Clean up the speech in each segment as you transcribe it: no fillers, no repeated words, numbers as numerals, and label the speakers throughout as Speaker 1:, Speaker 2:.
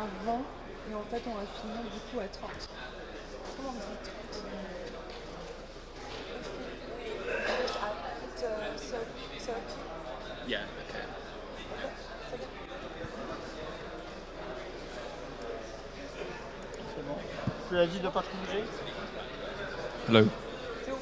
Speaker 1: à 20 et en fait on va finir du coup à 30. Comment on dit 30
Speaker 2: Yeah, okay.
Speaker 3: C'est bon. Tu l'as dit de pas trop bouger?
Speaker 2: Hello.
Speaker 1: C'est OK?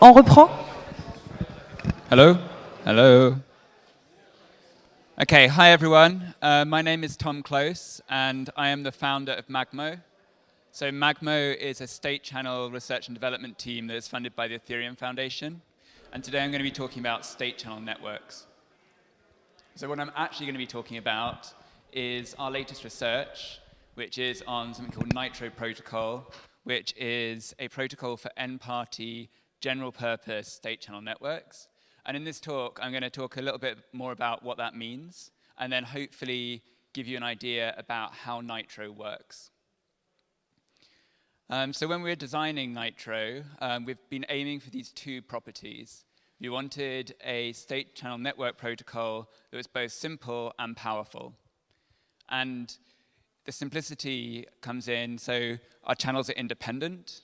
Speaker 1: On reprend?
Speaker 2: Hello? Hello? Okay, hi everyone. My name is Tom Close, and I am the founder of Magmo. So Magmo is a state channel research and development team that is funded by the Ethereum Foundation. And today I'm going to be talking about state channel networks. So what I'm actually going to be talking about is our latest research, which is on something called Nitro Protocol, which is a protocol for N-party general purpose state channel networks. And in this talk, I'm going to talk a little bit more about what that means, and then hopefully give you an idea about how Nitro works. So when we were designing Nitro, we've been aiming for these two properties. We wanted a state channel network protocol that was both simple and powerful. And the simplicity comes in, so our channels are independent.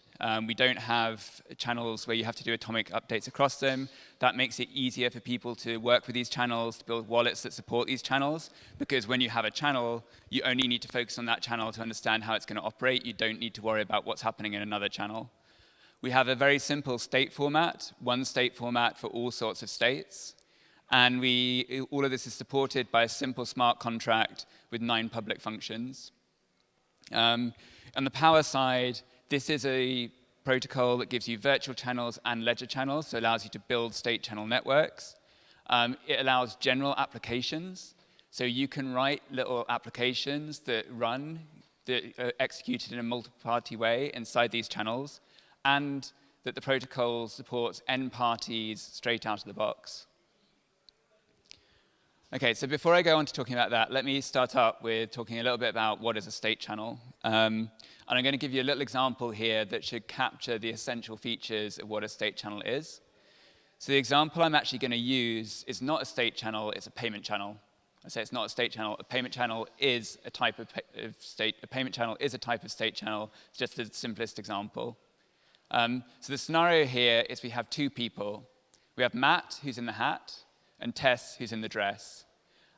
Speaker 2: We don't have channels where you have to do atomic updates across them. That makes it easier for people to work with these channels, to build wallets that support these channels, because when you have a channel, you only need to focus on that channel to understand how it's going to operate. You don't need to worry about what's happening in another channel. We have a very simple state format, one state format for all sorts of states. And all of this is supported by a simple smart contract with 9 public functions. On the power side, this is a protocol that gives you virtual channels and ledger channels, so it allows you to build state channel networks. It allows general applications, so you can write little applications that run, that are executed in a multi-party way inside these channels, and that the protocol supports N parties straight out of the box. Okay, so before I go on to talking about that, let me start up with talking a little bit about what is a state channel. And I'm going to give you a little example here that should capture the essential features of what a state channel is. So the example I'm actually going to use is not a state channel, it's a payment channel. I say it's not a state channel. A payment channel is a type of state. A payment channel is a type of state channel. It's just the simplest example. So the scenario here is we have 2 people. We have Matt, who's in the hat, and Tess, who's in the dress.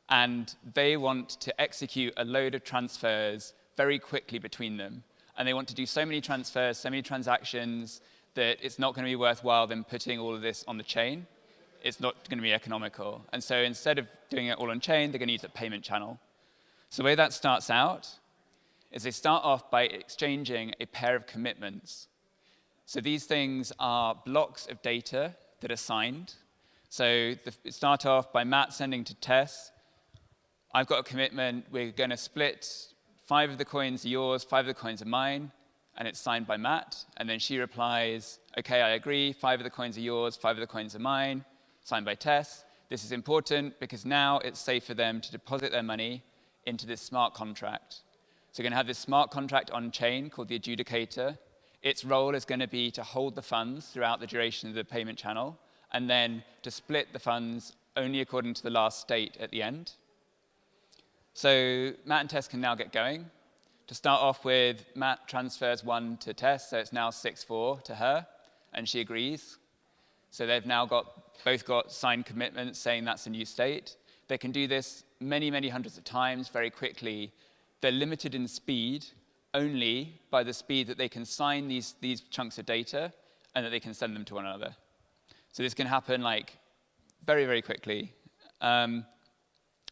Speaker 2: And they want to execute a load of transfers very quickly between them. And they want to do so many transfers, so many transactions, that it's not going to be worthwhile them putting all of this on the chain. It's not going to be economical. And so instead of doing it all on chain, they're going to use a payment channel. So the way that starts out is they start off by exchanging a pair of commitments. So these things are blocks of data that are signed. So start off by Matt sending to Tess, I've got a commitment, we're going to split 5 of the coins are yours, 5 of the coins are mine, and it's signed by Matt. And then she replies, OK, I agree, 5 of the coins are yours, 5 of the coins are mine, signed by Tess. This is important because now it's safe for them to deposit their money into this smart contract. So we're going to have this smart contract on chain called the Adjudicator. Its role is going to be to hold the funds throughout the duration of the payment channel, and then to split the funds only according to the last state at the end. So Matt and Tess can now get going. To start off with, Matt transfers 1 to Tess, so it's now 6-4 to her, and she agrees. So they've now both got signed commitments saying that's a new state. They can do this many, many hundreds of times very quickly. They're limited in speed only by the speed that they can sign these chunks of data and that they can send them to one another. So this can happen like very, very quickly. You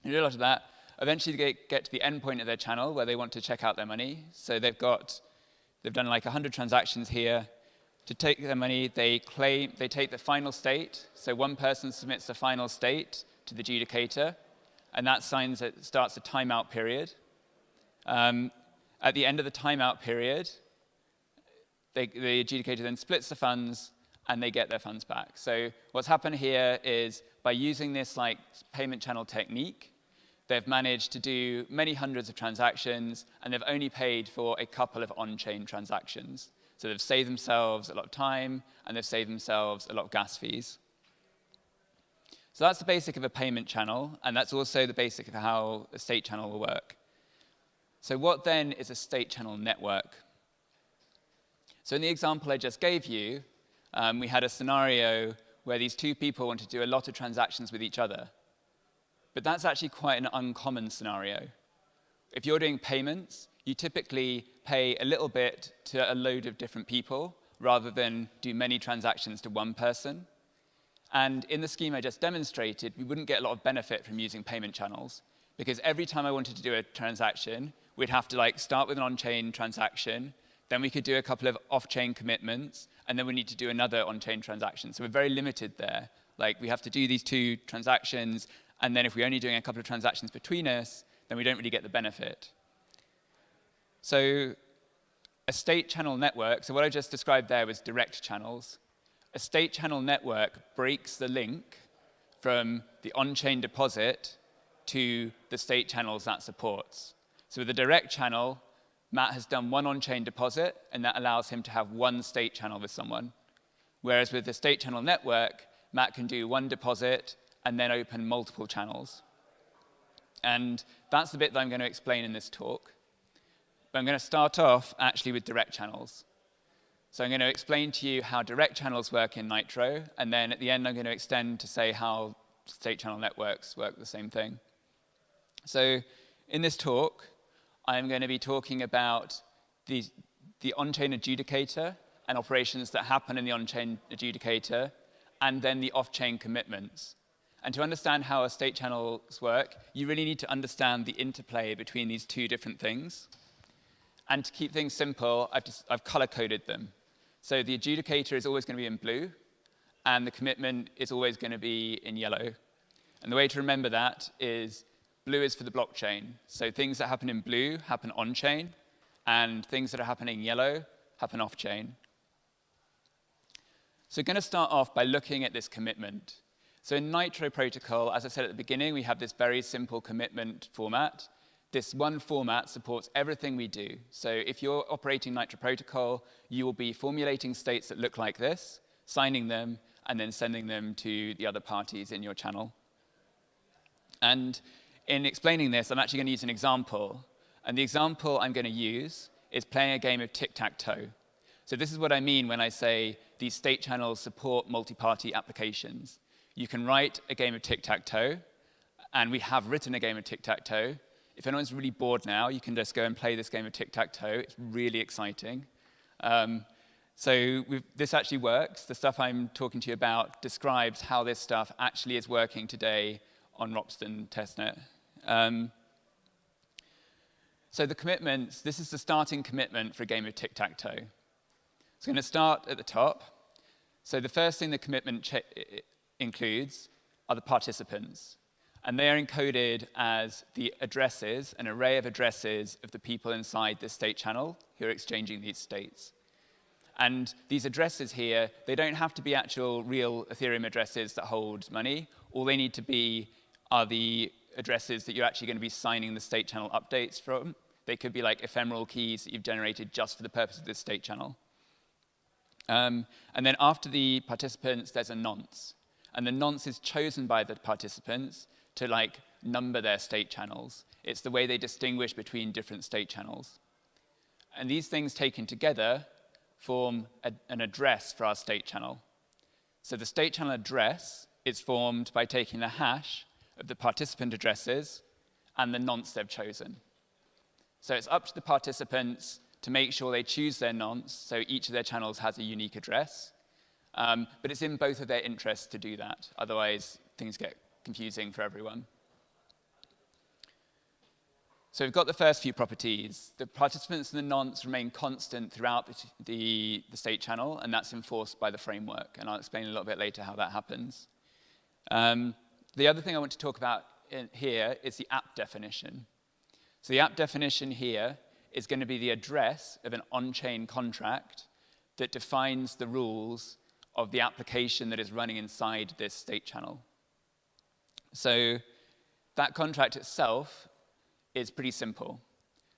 Speaker 2: do a lot of that. Eventually they get to the end point of their channel where they want to check out their money. So they've done like 100 transactions here. To take their money, they take the final state. So one person submits the final state to the adjudicator, and that starts a timeout period. At the end of the timeout period, the adjudicator then splits the funds, and they get their funds back. So what's happened here is by using this like payment channel technique, they've managed to do many hundreds of transactions, and they've only paid for a couple of on-chain transactions. So they've saved themselves a lot of time, and they've saved themselves a lot of gas fees. So that's the basic of a payment channel, and that's also the basic of how a state channel will work. So what then is a state channel network? So in the example I just gave you, we had a scenario where these two people wanted to do a lot of transactions with each other. But that's actually quite an uncommon scenario. If you're doing payments, you typically pay a little bit to a load of different people rather than do many transactions to one person. And in the scheme I just demonstrated, we wouldn't get a lot of benefit from using payment channels, because every time I wanted to do a transaction, we'd have to like start with an on-chain transaction, then we could do a couple of off-chain commitments, and then we need to do another on-chain transaction. So we're very limited there. Like, we have to do these two transactions, and then if we're only doing a couple of transactions between us, then we don't really get the benefit. So a state channel network, so what I just described there was direct channels. A state channel network breaks the link from the on-chain deposit to the state channels that supports. So with a direct channel, Matt has done one on-chain deposit, and that allows him to have one state channel with someone. Whereas with the state channel network, Matt can do one deposit and then open multiple channels. And that's the bit that I'm going to explain in this talk. But I'm going to start off actually with direct channels. So I'm going to explain to you how direct channels work in Nitro, and then at the end I'm going to extend to say how state channel networks work the same thing. So in this talk, I'm going to be talking about the on-chain adjudicator and operations that happen in the on-chain adjudicator, and then the off-chain commitments. And to understand how our state channels work, you really need to understand the interplay between these two different things. And to keep things simple, I've color-coded them. So the adjudicator is always going to be in blue, and the commitment is always going to be in yellow. And the way to remember that is blue is for the blockchain. So things that happen in blue happen on-chain, and things that are happening in yellow happen off-chain. So we're going to start off by looking at this commitment. So in Nitro Protocol, as I said at the beginning, we have this very simple commitment format. This one format supports everything we do. So if you're operating Nitro Protocol, you will be formulating states that look like this, signing them, and then sending them to the other parties in your channel. And in explaining this, I'm actually going to use an example. And the example I'm going to use is playing a game of tic-tac-toe. So this is what I mean when I say these state channels support multi-party applications. You can write a game of tic-tac-toe, and we have written a game of tic-tac-toe. If anyone's really bored now, you can just go and play this game of tic-tac-toe. It's really exciting. This actually works. The stuff I'm talking to you about describes how this stuff actually is working today on Ropsten testnet. So the commitments, this is the starting commitment for a game of tic-tac-toe. It's going to start at the top. So the first thing the commitment includes are the participants. And they are encoded as the addresses, an array of addresses of the people inside this state channel who are exchanging these states. And these addresses here, they don't have to be actual real Ethereum addresses that hold money. All they need to be are the addresses that you're actually going to be signing the state channel updates from. They could be like ephemeral keys that you've generated just for the purpose of this state channel. And then after the participants, there's a nonce. And the nonce is chosen by the participants to like number their state channels. It's the way they distinguish between different state channels. And these things taken together form an address for our state channel. So the state channel address is formed by taking the hash of the participant addresses and the nonce they've chosen. So it's up to the participants to make sure they choose their nonce, so each of their channels has a unique address. But it's in both of their interests to do that. Otherwise, things get confusing for everyone. So we've got the first few properties. The participants and the nonce remain constant throughout the state channel, and that's enforced by the framework. And I'll explain a little bit later how that happens. The other thing I want to talk about here is the app definition. So the app definition here is going to be the address of an on-chain contract that defines the rules of the application that is running inside this state channel. So that contract itself is pretty simple.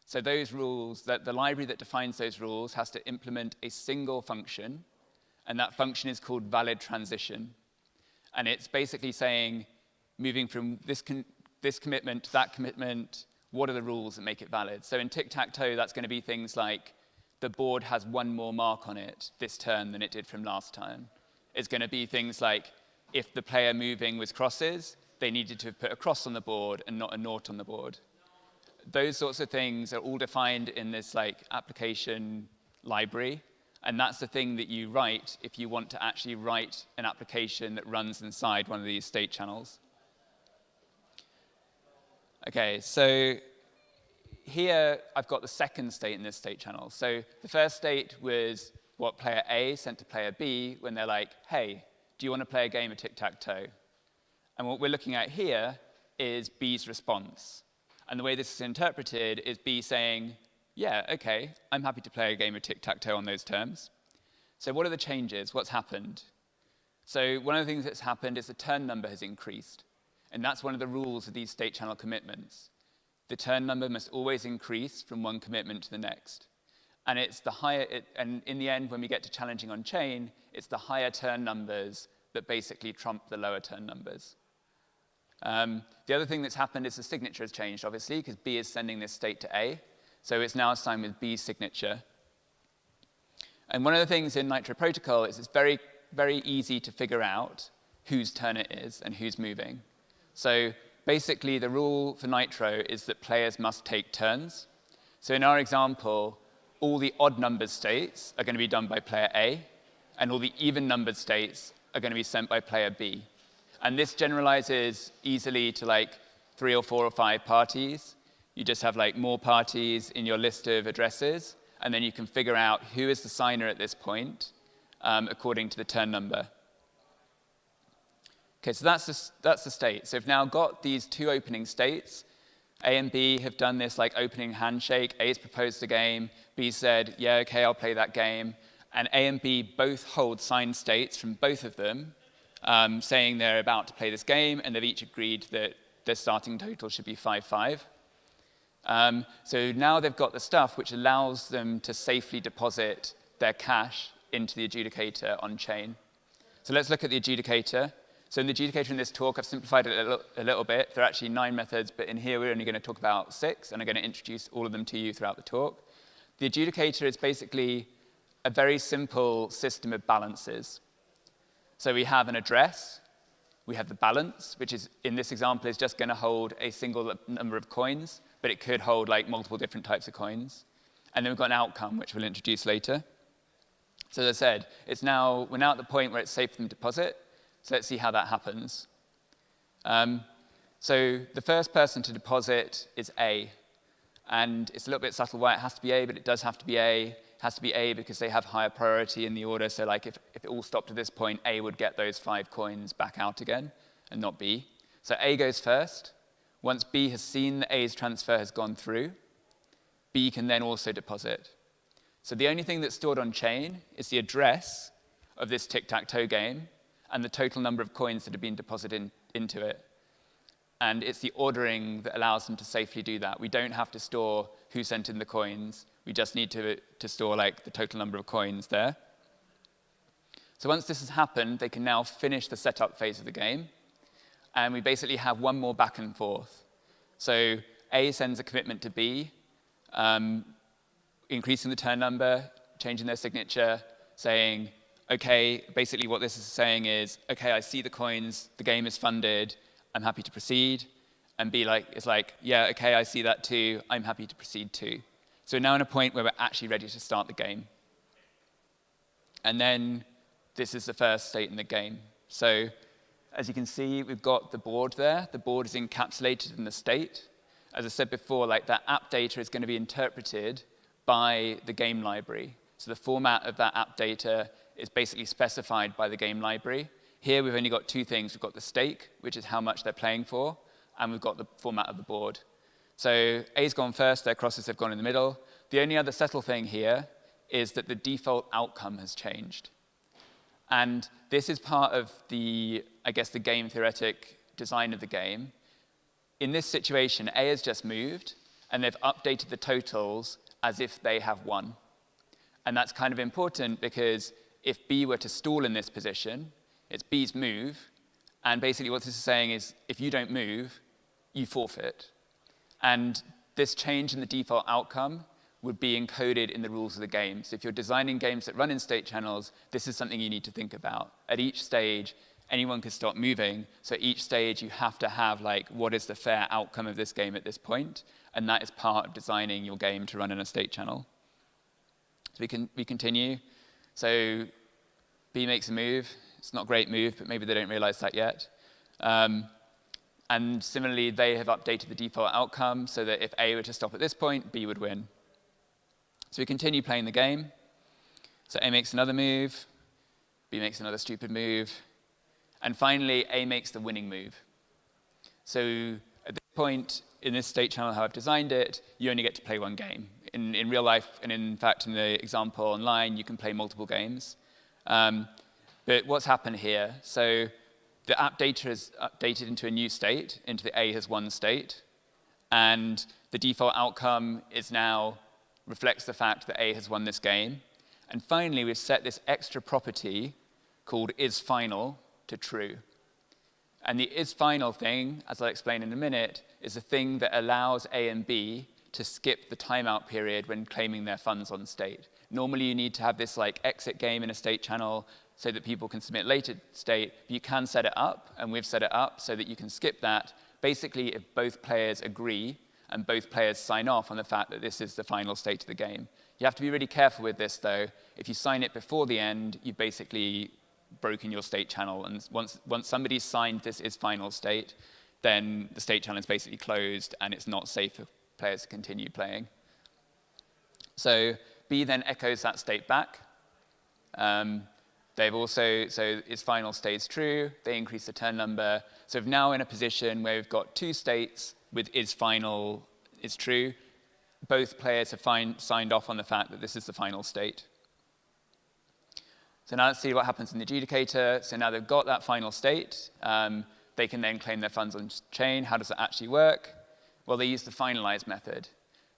Speaker 2: So those rules, the library that defines those rules has to implement a single function, and that function is called valid transition. And it's basically saying, moving from this commitment to that commitment, what are the rules that make it valid? So in tic-tac-toe, that's going to be things like the board has one more mark on it this turn than it did from last turn. It's going to be things like if the player moving was crosses, they needed to have put a cross on the board and not a naught on the board. Those sorts of things are all defined in this application library, and that's the thing that you write if you want to actually write an application that runs inside one of these state channels. Okay, so here I've got the second state in this state channel. So the first state was what player A sent to player B when they're like, hey, do you want to play a game of tic-tac-toe? And what we're looking at here is B's response. And the way this is interpreted is B saying, yeah, OK, I'm happy to play a game of tic-tac-toe on those terms. So what are the changes? What's happened? So one of the things that's happened is the turn number has increased. And that's one of the rules of these state channel commitments. The turn number must always increase from one commitment to the next. And it's the higher, and in the end, when we get to challenging on chain, it's the higher turn numbers that basically trump the lower turn numbers. The other thing that's happened is the signature has changed, obviously, because B is sending this state to A. So it's now signed with B's signature. And one of the things in Nitro Protocol is it's very, very easy to figure out whose turn it is and who's moving. So basically, the rule for Nitro is that players must take turns. So in our example, all the odd-numbered states are going to be done by player A, and all the even-numbered states are going to be sent by player B. And this generalizes easily to 3 or 4 or 5 parties. You just have more parties in your list of addresses, and then you can figure out who is the signer at this point according to the turn number. Okay, so that's the state. So we've now got these 2 opening states. A and B have done this opening handshake. A's proposed the game. B said, yeah, OK, I'll play that game. And A and B both hold signed states from both of them, saying they're about to play this game, and they've each agreed that their starting total should be 5-5. So now they've got the stuff which allows them to safely deposit their cash into the adjudicator on chain. So let's look at the adjudicator. So in the adjudicator in this talk, I've simplified it a little bit. There are actually 9 methods, but in here we're only going to talk about 6, and I'm going to introduce all of them to you throughout the talk. The adjudicator is basically a very simple system of balances. So we have an address, we have the balance, which is, in this example, is just going to hold a single number of coins, but it could hold multiple different types of coins. And then we've got an outcome, which we'll introduce later. So as I said, we're now at the point where it's safe for them to deposit. So let's see how that happens. So the first person to deposit is A. And it's a little bit subtle why it has to be A, but it does have to be A. It has to be A because they have higher priority in the order. So if it all stopped at this point, A would get those 5 coins back out again, and not B. So A goes first. Once B has seen that A's transfer has gone through, B can then also deposit. So the only thing that's stored on chain is the address of this tic-tac-toe game and the total number of coins that have been deposited into it. And it's the ordering that allows them to safely do that. We don't have to store who sent in the coins. We just need to store the total number of coins there. So once this has happened, they can now finish the setup phase of the game. And we basically have one more back and forth. So A sends a commitment to B, increasing the turn number, changing their signature, saying, OK, basically what this is saying is, OK, I see the coins, the game is funded, I'm happy to proceed. And B is yeah, OK, I see that too, I'm happy to proceed too. So we're now in a point where we're actually ready to start the game. And then this is the first state in the game. So as you can see, we've got the board there. The board is encapsulated in the state. As I said before, that app data is going to be interpreted by the game library. So the format of that app data is basically specified by the game library. Here we've only got 2 things. We've got the stake, which is how much they're playing for, and we've got the format of the board. So A's gone first, their crosses have gone in the middle. The only other subtle thing here is that the default outcome has changed. And this is part of the, I guess, the game theoretic design of the game. In this situation, A has just moved, and they've updated the totals as if they have won. And that's kind of important because if B were to stall in this position, it's B's move, and basically what this is saying is if you don't move, you forfeit. And this change in the default outcome would be encoded in the rules of the game. So if you're designing games that run in state channels, this is something you need to think about. At each stage, anyone can stop moving. So at each stage, you have to have, like, what is the fair outcome of this game at this point? And that is part of designing your game to run in a state channel. So we continue. So B makes a move. It's not a great move, but maybe they don't realize that yet. And similarly, they have updated the default outcome so that if A were to stop at this point, B would win. So we continue playing the game. So A makes another move. B makes another stupid move. And finally, A makes the winning move. So at this point, in this state channel, how I've designed it, you only get to play one game. In real life, and in fact, in the example online, you can play multiple games. But what's happened here? So the app data is updated into a new state, into the A has won state. And the default outcome is now reflects the fact that A has won this game. And finally, we've set this extra property called isFinal to true. And the isFinal thing, as I'll explain in a minute, is a thing that allows A and B to skip the timeout period when claiming their funds on state. Normally, you need to have this like exit game in a state channel so that people can submit later state. But you can set it up, and we've set it up so that you can skip that. Basically, if both players agree and both players sign off on the fact that this is the final state of the game. You have to be really careful with this, though. If you sign it before the end, you've basically broken your state channel. And once somebody's signed this is final state, then the state channel is basically closed, and it's not safe for players to continue playing. So B then echoes that state back. They've also, so is final stays true. They increase the turn number. So we're now in a position where we've got two states with is final is true. Both players have signed off on the fact that this is the final state. So now let's see what happens in the adjudicator. So now they've got that final state. They can then claim their funds on chain. How does that actually work? Well, they use the finalize method.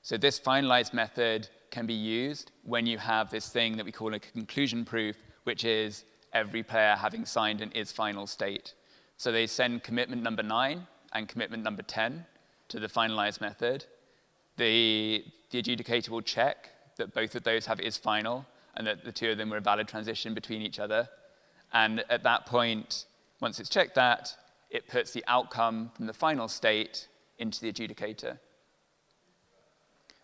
Speaker 2: So this finalize method can be used when you have this thing that we call a conclusion proof, which is every player having signed an is final state. So they send commitment number 9 and commitment number 10 to the finalize method. The adjudicator will check that both of those have is final and that the two of them were a valid transition between each other. And at that point, once it's checked that, it puts the outcome from the final state into the adjudicator.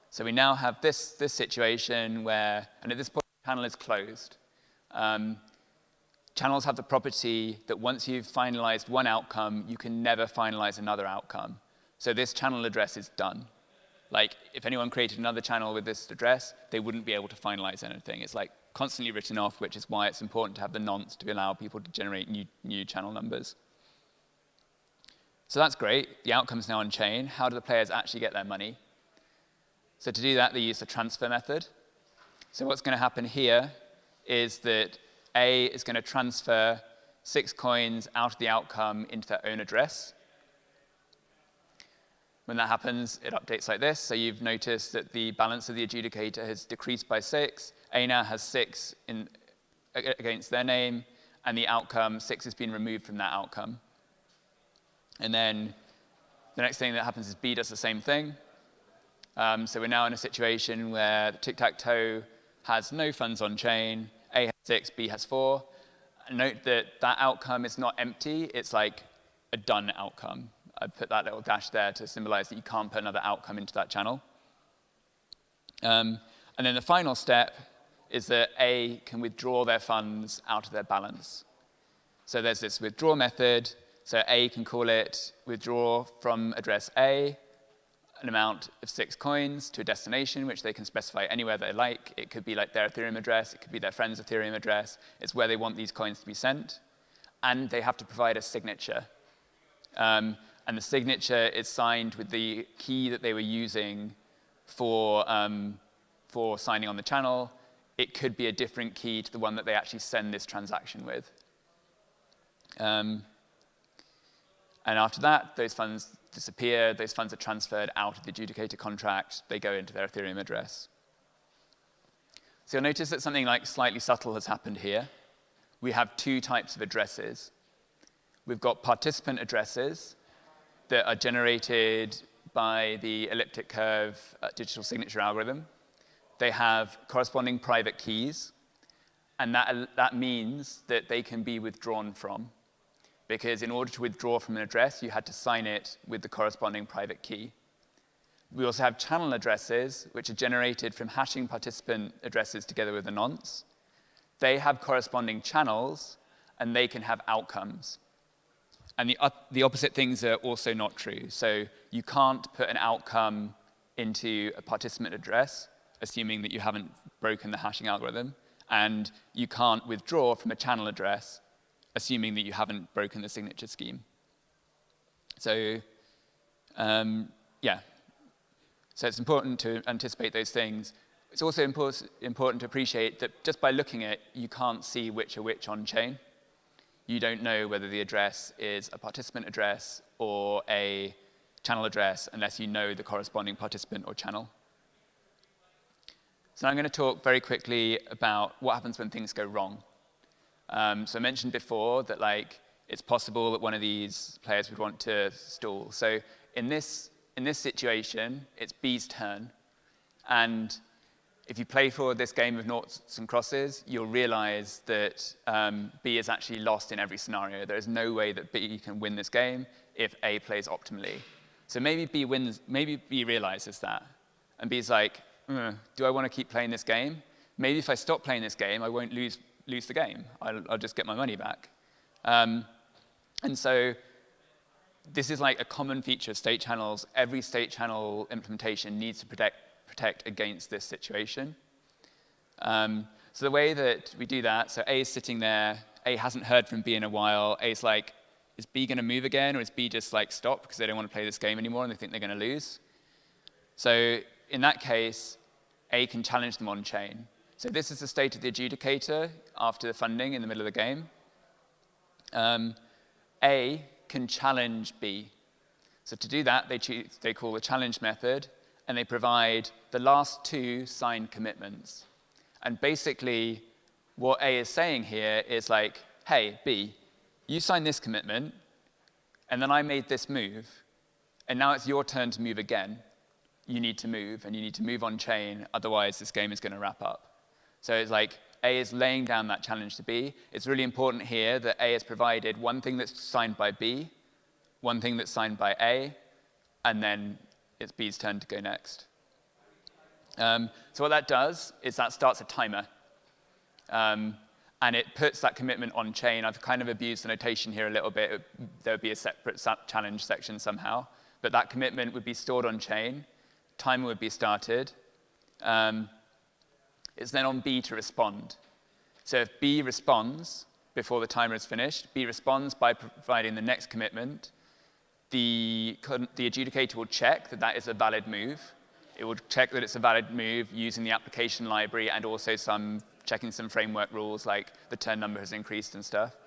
Speaker 2: So we now have this situation where, and at this point, the channel is closed. Channels have the property that once you've finalized one outcome, you can never finalize another outcome. So this channel address is done. Like, if anyone created another channel with this address, they wouldn't be able to finalize anything. It's like constantly written off, which is why it's important to have the nonce to allow people to generate new channel numbers. So that's great. The outcome's now on chain. How do the players actually get their money? So to do that, they use the transfer method. So what's going to happen here is that A is going to transfer 6 coins out of the outcome into their own address. When that happens, it updates like this. So you've noticed that the balance of the adjudicator has decreased by 6. A now has 6 against their name, and the outcome, 6 has been removed from that outcome. And then the next thing that happens is B does the same thing. So we're now in a situation where the tic-tac-toe has no funds on chain. A has 6, B has 4. Note that that outcome is not empty. It's like a done outcome. I put that little dash there to symbolize that you can't put another outcome into that channel. And then the final step is that A can withdraw their funds out of their balance. So there's this withdraw method. So A can call it withdraw from address A, an amount of 6 coins to a destination, which they can specify anywhere they like. It could be like their Ethereum address. It could be their friend's Ethereum address. It's where they want these coins to be sent. And they have to provide a signature. And the signature is signed with the key that they were using for signing on the channel. It could be a different key to the one that they actually send this transaction with. And And after that, those funds disappear. Those funds are transferred out of the adjudicator contract. They go into their Ethereum address. So you'll notice that something like slightly subtle has happened here. We have two types of addresses. We've got participant addresses that are generated by the elliptic curve digital signature algorithm. They have corresponding private keys, and that means that they can be withdrawn from, because in order to withdraw from an address, you had to sign it with the corresponding private key. We also have channel addresses, which are generated from hashing participant addresses together with the nonce. They have corresponding channels, and they can have outcomes. And the opposite things are also not true. So you can't put an outcome into a participant address, assuming that you haven't broken the hashing algorithm. And you can't withdraw from a channel address, assuming that you haven't broken the signature scheme. So, yeah. So it's important to anticipate those things. It's also important to appreciate that just by looking at it, you can't see which are which on chain. You don't know whether the address is a participant address or a channel address unless you know the corresponding participant or channel. So now I'm going to talk very quickly about what happens when things go wrong. So I mentioned before that it's possible that one of these players would want to stall. So in this situation, it's B's turn. And if you play forward this game of noughts and crosses, you'll realize that B is actually lost in every scenario. There is no way that B can win this game if A plays optimally. So maybe B realizes that. And B's like, do I want to keep playing this game? Maybe if I stop playing this game, I won't lose the game. I'll just get my money back. And so this is like a common feature of state channels. Every state channel implementation needs to protect against this situation. So the way that we do that, so A is sitting there. A hasn't heard from B in a while. A's like, is B going to move again, or is B just stop because they don't want to play this game anymore and they think they're going to lose? So in that case, A can challenge them on chain. So this is the state of the adjudicator after the funding in the middle of the game. A can challenge B. So to do that, they call the challenge method, and they provide the last two signed commitments. And basically, what A is saying here is hey, B, you signed this commitment, and then I made this move, and now it's your turn to move again. You need to move, and you need to move on chain, otherwise this game is going to wrap up. So it's A is laying down that challenge to B. It's really important here that A has provided one thing that's signed by B, one thing that's signed by A, and then it's B's turn to go next. So what that does is that starts a timer. And it puts that commitment on chain. I've kind of abused the notation here a little bit. There would be a separate challenge section somehow. But that commitment would be stored on chain. Timer would be started. It's then on B to respond. So if B responds before the timer is finished, B responds by providing the next commitment. The adjudicator will check that that is a valid move. It will check that it's a valid move using the application library and also checking some framework rules like the turn number has increased and stuff.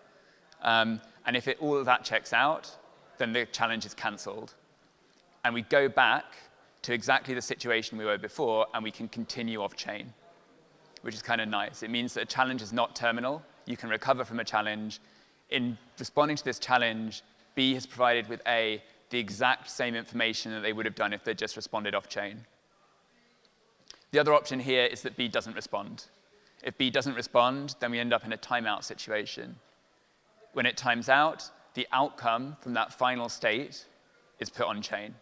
Speaker 2: And if all of that checks out, then the challenge is cancelled. And we go back to exactly the situation we were before, and we can continue off chain, which is kind of nice. It means that a challenge is not terminal. You can recover from a challenge. In responding to this challenge, B has provided with A the exact same information that they would have done if they just responded off chain. The other option here is that B doesn't respond. If B doesn't respond, then we end up in a timeout situation. When it times out, the outcome from that final state is put on chain.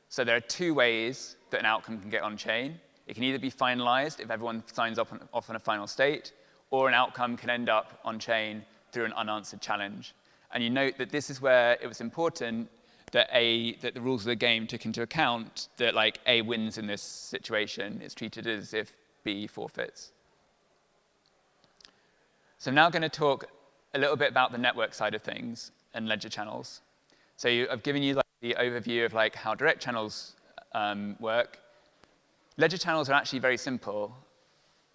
Speaker 2: So there are two ways that an outcome can get on chain. It can either be finalized if everyone signs off on a final state, or an outcome can end up on chain through an unanswered challenge. And you note that this is where it was important that the rules of the game took into account that A wins in this situation. It's treated as if B forfeits. So I'm now going to talk a little bit about the network side of things and ledger channels. So I've given you the overview of how direct channels work. Ledger channels are actually very simple,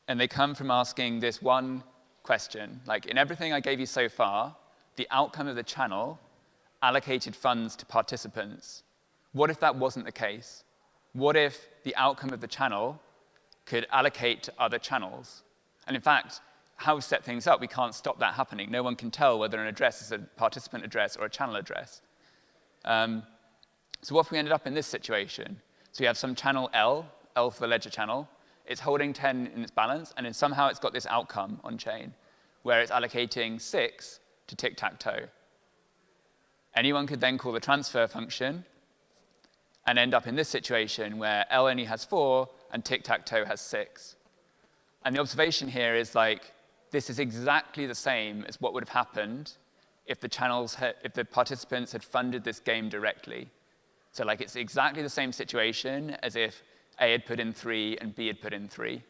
Speaker 2: and they come from asking this one question. In everything I gave you so far, the outcome of the channel allocated funds to participants. What if that wasn't the case? What if the outcome of the channel could allocate to other channels? And in fact, how we set things up, we can't stop that happening. No one can tell whether an address is a participant address or a channel address. So what if we ended up in this situation? So we have some channel L for the ledger channel. It's holding 10 in its balance, and then somehow it's got this outcome on chain where it's allocating 6 to tic-tac-toe. Anyone could then call the transfer function and end up in this situation where L only has 4 and tic-tac-toe has 6. And the observation here is like, this is exactly the same as what would have happened if the participants had funded this game directly. So like, it's exactly the same situation as if A had put in 3 and B had put in 3.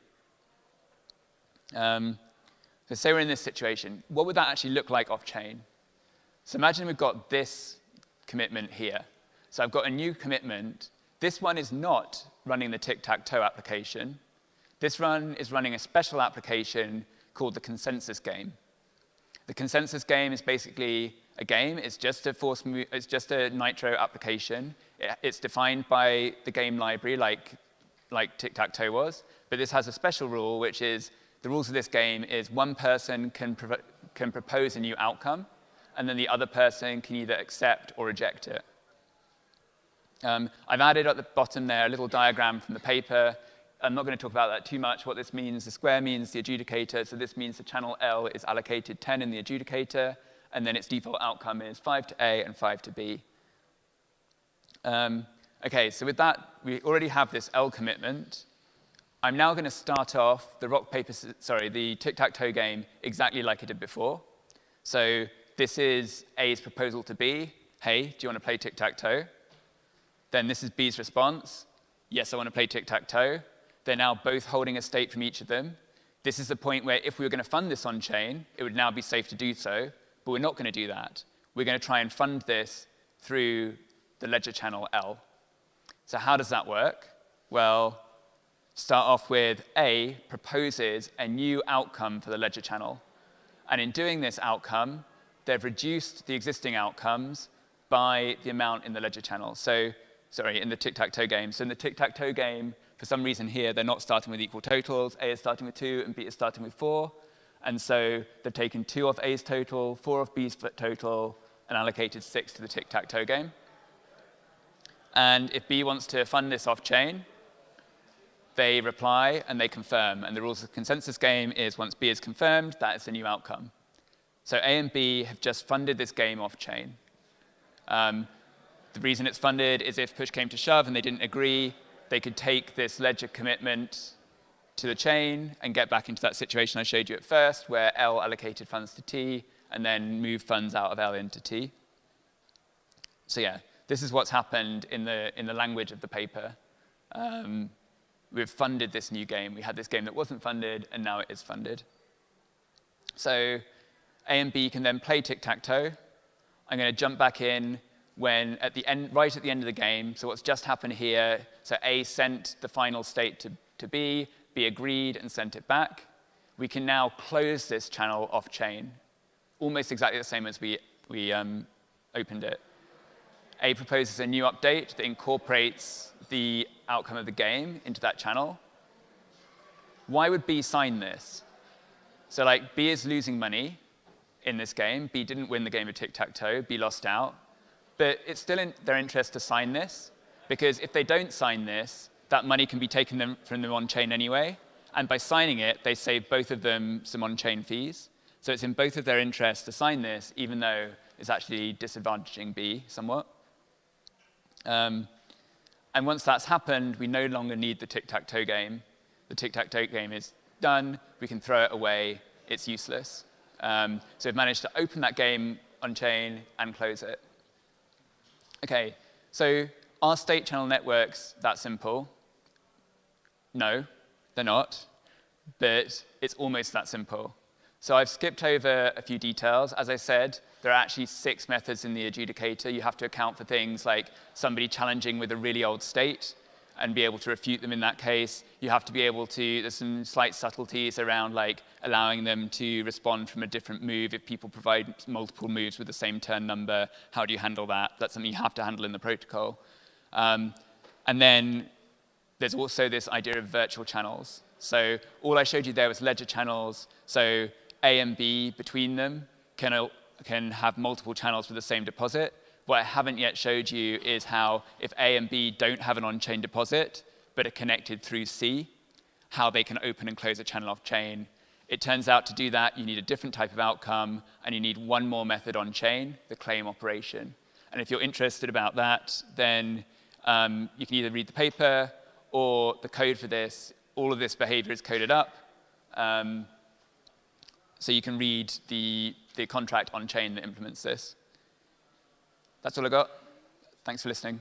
Speaker 2: So say we're in this situation, what would that actually look like off-chain? So imagine we've got this commitment here. So I've got a new commitment. This one is not running the tic-tac-toe application. This one is running a special application called the consensus game. The consensus game is basically a game. It's just a Nitro application. It's defined by the game library like tic-tac-toe was. But this has a special rule, which is the rules of this game is one person can propose a new outcome, and then the other person can either accept or reject it. I've added at the bottom there a little diagram from the paper. I'm not going to talk about that too much. What this means, the square means the adjudicator. So this means the channel L is allocated 10 in the adjudicator, and then its default outcome is 5 to A and 5 to B. OK, so with that, we already have this L commitment. I'm now going to start off the tic-tac-toe game exactly like I did before. So this is A's proposal to B. Hey, do you want to play tic-tac-toe? Then this is B's response. Yes, I want to play tic-tac-toe. They're now both holding a state from each of them. This is the point where if we were going to fund this on-chain, it would now be safe to do so. But we're not going to do that. We're going to try and fund this through the ledger channel L. So how does that work? Well, start off with A proposes a new outcome for the ledger channel. And in doing this outcome, they've reduced the existing outcomes by the amount in the ledger channel. So, sorry, in the tic-tac-toe game. So in the tic-tac-toe game, for some reason here, they're not starting with equal totals. A is starting with 2, and B is starting with 4. And so they've taken 2 off A's total, 4 off B's total, and allocated 6 to the tic-tac-toe game. And if B wants to fund this off-chain, they reply and they confirm. And the rules of the consensus game is once B is confirmed, that is the new outcome. So A and B have just funded this game off-chain. The reason it's funded is if push came to shove and they didn't agree, they could take this ledger commitment to the chain and get back into that situation I showed you at first, where L allocated funds to T and then move funds out of L into T. So yeah, this is what's happened in the language of the paper. We've funded this new game. We had this game that wasn't funded, and now it is funded. So A and B can then play tic-tac-toe. I'm going to jump back in when right at the end of the game. So what's just happened here, so A sent the final state to B, B agreed and sent it back. We can now close this channel off-chain, almost exactly the same as we opened it. A proposes a new update that incorporates the outcome of the game into that channel. Why would B sign this? So like, B is losing money in this game. B didn't win the game of tic-tac-toe. B lost out. But it's still in their interest to sign this, because if they don't sign this, that money can be taken from them on-chain anyway. And by signing it, they save both of them some on-chain fees. So it's in both of their interests to sign this, even though it's actually disadvantaging B somewhat. And once that's happened, we no longer need the tic-tac-toe game. The tic-tac-toe game is done. We can throw it away. It's useless. So we've managed to open that game on-chain and close it. OK, so are state channel networks that simple? No, they're not. But it's almost that simple. So I've skipped over a few details. As I said, there are actually 6 methods in the adjudicator. You have to account for things like somebody challenging with a really old state. and be able to refute them in that case. You have to be able to, there's some slight subtleties around like allowing them to respond from a different move. If people provide multiple moves with the same turn number, how do you handle that? That's something you have to handle in the protocol. And then there's also this idea of virtual channels. So all I showed you there was ledger channels. So A and B between them can have multiple channels for the same deposit. What I haven't yet showed you is how if A and B don't have an on-chain deposit, but are connected through C, how they can open and close a channel off-chain. It turns out to do that, you need a different type of outcome, and you need one more method on-chain, the claim operation. And if you're interested about that, then you can either read the paper or the code for this. All of this behavior is coded up. So you can read the contract on-chain that implements this. That's all I got. Thanks for listening.